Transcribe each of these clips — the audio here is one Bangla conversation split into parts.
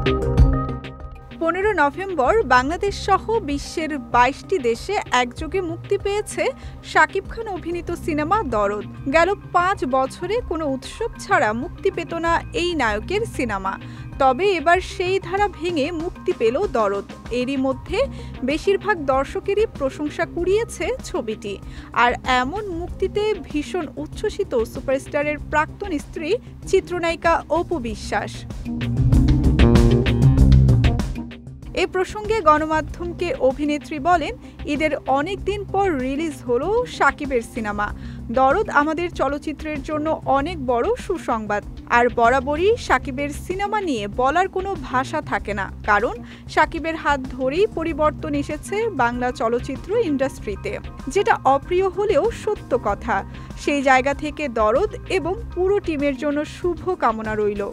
15 নভেম্বর বাংলাদেশ সহ বিশ্বের 22টি দেশে একযোগে মুক্তি পেয়েছে শাকিব খান অভিনীত সিনেমা দরদ। গেল 5 বছরে কোনো উৎসব ছাড়া মুক্তি পেত না এই নায়কের সিনেমা। তবে এবার সেই ধারা ভেঙে মুক্তি পেল দরদ। এরই মধ্যে বেশিরভাগ দর্শকেরই প্রশংসা কুড়িয়েছে ছবিটি। আর এমন মুক্তিতে ভীষণ উচ্ছ্বসিত সুপারস্টারের প্রাক্তন স্ত্রী চিত্রনায়িকা অপু বিশ্বাস। এ প্রসঙ্গে গণমাধ্যমকে অভিনেত্রী বলেন, ঈদের অনেক দিন পর রিলিজ হলো শাকিবের সিনেমা দরদ আমাদের চলচ্চিত্রের জন্য অনেক বড় সুসংবাদ। আর বরাবরই শাকিবের সিনেমা নিয়ে বলার কোনো ভাষা থাকে না, কারণ শাকিবের হাত ধরেই পরিবর্তন এসেছে বাংলা চলচ্চিত্র ইন্ডাস্ট্রিতে, যেটা অপ্রিয় হলেও সত্য কথা। সেই জায়গা থেকে দরদ এবং পুরো টিমের জন্য শুভ কামনা রইল।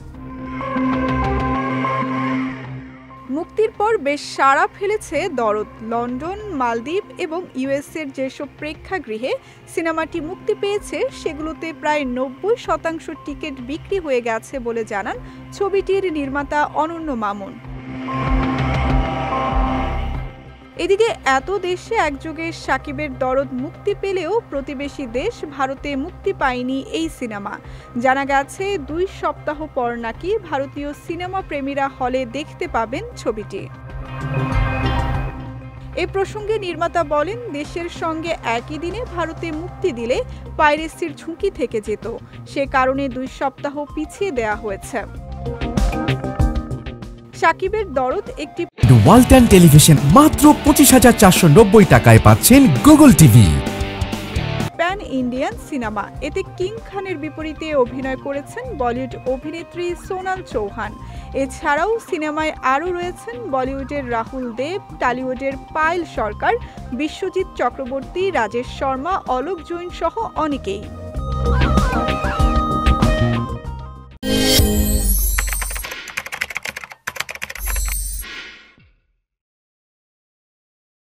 মুক্তির পর বেশ সাড়া ফেলেছে দরদ। লন্ডন, মালদ্বীপ এবং ইউএসের যেসব প্রেক্ষাগৃহে সিনেমাটি মুক্তি পেয়েছে সেগুলোতে প্রায় 90% টিকিট বিক্রি হয়ে গেছে বলে জানান ছবিটির নির্মাতা অনন্য মামুন। এদিকে এত দেশে একযোগে শাকিবের দরদ মুক্তি পেলেও প্রতিবেশী দেশ ভারতে মুক্তি পায়নি এই সিনেমা। জানা গেছে 2 সপ্তাহ পর নাকি ভারতীয় সিনেমা প্রেমীরা হলে দেখতে পাবেন ছবিটি। এ প্রসঙ্গে নির্মাতা বলেন, দেশের সঙ্গে একই দিনে ভারতে মুক্তি দিলে পাইরেসির ঝুঁকি থেকে যেত, সে কারণে 2 সপ্তাহ পিছিয়ে দেয়া হয়েছে। শাকিবের দরদ একটি ওয়ালটন টেলিভিশন মাত্র 25,490 টাকায় পাচ্ছেন Google TV. Pan Indian cinema. এতে কিং খানের বিপরীতে অভিনয় করেছেন বলিউড অভিনেত্রী সোনাল চৌহান। এছাড়াও সিনেমায় আরও রয়েছেন বলিউডের রাহুল দেব, টলিউডের পায়েল সরকার, বিশ্বজিৎ চক্রবর্তী, রাজেশ শর্মা, অলোক জৈন সহ অনেকেই।